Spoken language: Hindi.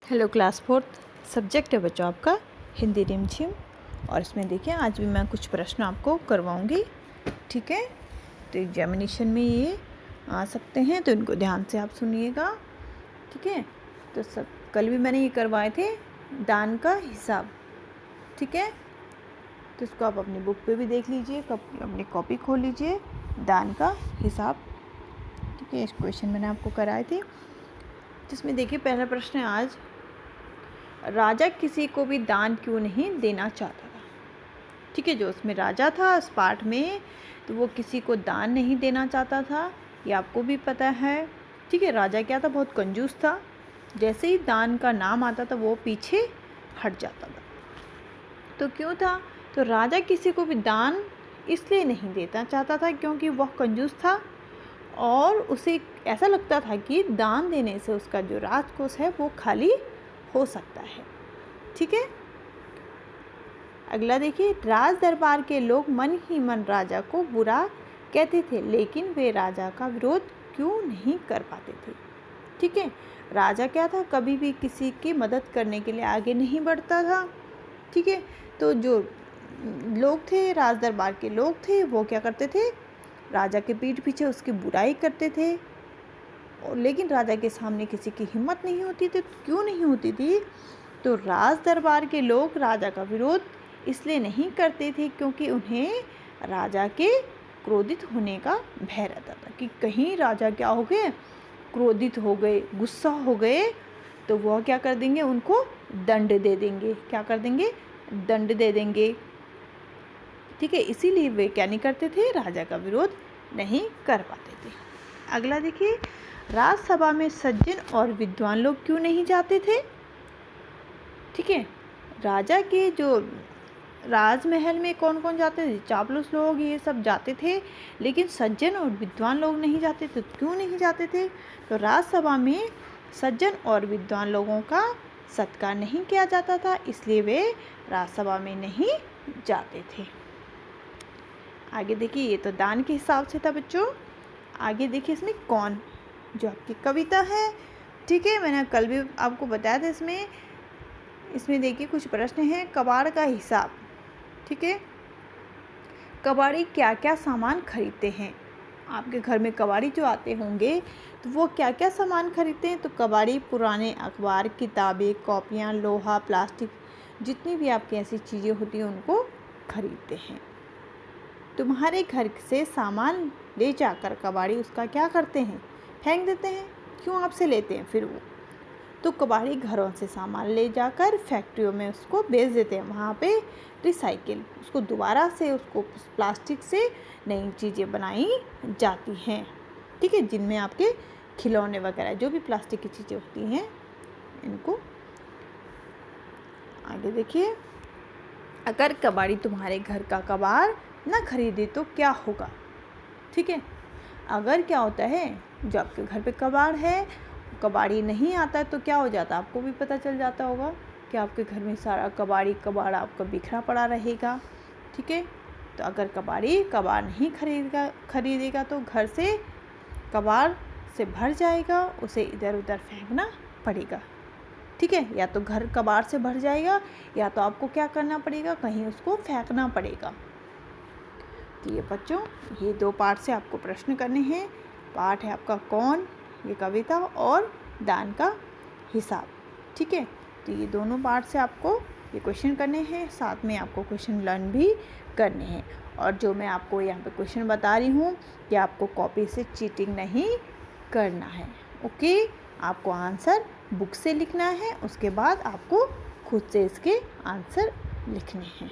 Hello class fourth. सब्जेक्ट है बच्चों आपका हिंदी रिमझिम। और इसमें देखिए आज भी मैं कुछ प्रश्न आपको करवाऊंगी, ठीक है। तो एग्जामिनेशन में ये आ सकते हैं, तो इनको ध्यान से आप सुनिएगा, ठीक है। तो सब कल भी मैंने ये करवाए थे, दान का हिसाब, ठीक है। तो इसको आप अपनी बुक पे भी देख लीजिए, अपनी कॉपी खोल लीजिए, दान का हिसाब, ठीक है। इस क्वेश्चन मैंने आपको कराए थे, जिसमें देखिए पहला प्रश्न है आज, राजा किसी को भी दान क्यों नहीं देना चाहता था, ठीक है। जो उसमें राजा था उस पाठ में, तो वो किसी को दान नहीं देना चाहता था, ये आपको भी पता है, ठीक है। राजा क्या था, बहुत कंजूस था, जैसे ही दान का नाम आता था वो पीछे हट जाता था। तो क्यों था, तो राजा किसी को भी दान इसलिए नहीं देना चाहता था क्योंकि वह कंजूस था और उसे ऐसा लगता था कि दान देने से उसका जो राजकोष है वो खाली हो सकता है, ठीक है। अगला देखिए, राज दरबार के लोग मन ही मन राजा को बुरा कहते थे, लेकिन वे राजा का विरोध क्यों नहीं कर पाते थे, ठीक है। राजा क्या था, कभी भी किसी की मदद करने के लिए आगे नहीं बढ़ता था, ठीक है। तो जो लोग थे, राज दरबार के लोग थे, वो क्या करते थे, राजा के पीठ पीछे उसकी बुराई करते थे। और लेकिन राजा के सामने किसी की हिम्मत नहीं होती थी। क्यों नहीं होती थी, तो राज दरबार के लोग राजा का विरोध इसलिए नहीं करते थे क्योंकि उन्हें राजा के क्रोधित होने का भय रहता था कि कहीं राजा क्या हो गए, क्रोधित हो गए, गुस्सा हो गए, तो वह क्या कर देंगे, उनको दंड दे देंगे। क्या कर देंगे, दंड दे देंगे, ठीक है। इसीलिए वे क्या नहीं करते थे, राजा का विरोध नहीं कर पाते थे। अगला देखिए, राजसभा में सज्जन और विद्वान लोग क्यों नहीं जाते थे, ठीक है। राजा के जो राजमहल में कौन कौन जाते थे, चापलूस लोग ये सब जाते थे, लेकिन सज्जन और विद्वान लोग नहीं जाते थे। क्यों नहीं जाते थे, तो राजसभा में सज्जन और विद्वान लोगों का सत्कार नहीं किया जाता था, इसलिए वे राजसभा में नहीं जाते थे। आगे देखिए, ये तो दान के हिसाब से था बच्चों। आगे देखिए, इसमें कौन, जो आपकी कविता है, ठीक है। मैंने कल भी आपको बताया था, इसमें देखिए कुछ प्रश्न हैं। कबाड़ का हिसाब, ठीक है। कबाड़ी क्या क्या सामान खरीदते हैं, आपके घर में कबाड़ी जो आते होंगे तो वो क्या क्या सामान खरीदते हैं, तो कबाड़ी पुराने अखबार, किताबें, कॉपियाँ, लोहा, प्लास्टिक, जितनी भी आपकी ऐसी चीज़ें होती हैं उनको खरीदते हैं। तुम्हारे घर से सामान ले जाकर कबाड़ी उसका क्या करते हैं, फेंक देते हैं। क्यों आपसे लेते हैं फिर वो, तो कबाड़ी घरों से सामान ले जाकर फैक्ट्रियों में उसको बेच देते हैं, वहाँ पे रिसाइकिल, उसको दोबारा से उसको प्लास्टिक से नई चीज़ें बनाई जाती हैं, ठीक है। जिनमें आपके खिलौने वगैरह जो भी प्लास्टिक की चीज़ें होती हैं इनको। आगे देखिए, अगर कबाड़ी तुम्हारे घर का कबाड़ ना खरीदे तो क्या होगा, ठीक है। अगर क्या होता है, जो आपके घर पे कबाड़ है, कबाड़ी नहीं आता है, तो क्या हो जाता है, आपको भी पता चल जाता होगा कि आपके घर में सारा कबाड़ आपका बिखरा पड़ा रहेगा, ठीक है। तो अगर कबाड़ नहीं खरीदेगा तो घर से कबाड़ से भर जाएगा, उसे इधर उधर फेंकना पड़ेगा, ठीक है। या तो घर कबाड़ से भर जाएगा, या तो आपको क्या करना पड़ेगा, कहीं उसको फेंकना पड़ेगा। तो ये बच्चों, ये दो पार्ट से आपको प्रश्न करने हैं। पार्ट है आपका कौन, ये कविता, और दान का हिसाब, ठीक है। तो ये दोनों पार्ट से आपको ये क्वेश्चन करने हैं, साथ में आपको क्वेश्चन लर्न भी करने हैं। और जो मैं आपको यहाँ पे क्वेश्चन बता रही हूँ कि आपको कॉपी से चीटिंग नहीं करना है, ओके। आपको आंसर बुक से लिखना है, उसके बाद आपको खुद से इसके आंसर लिखने हैं।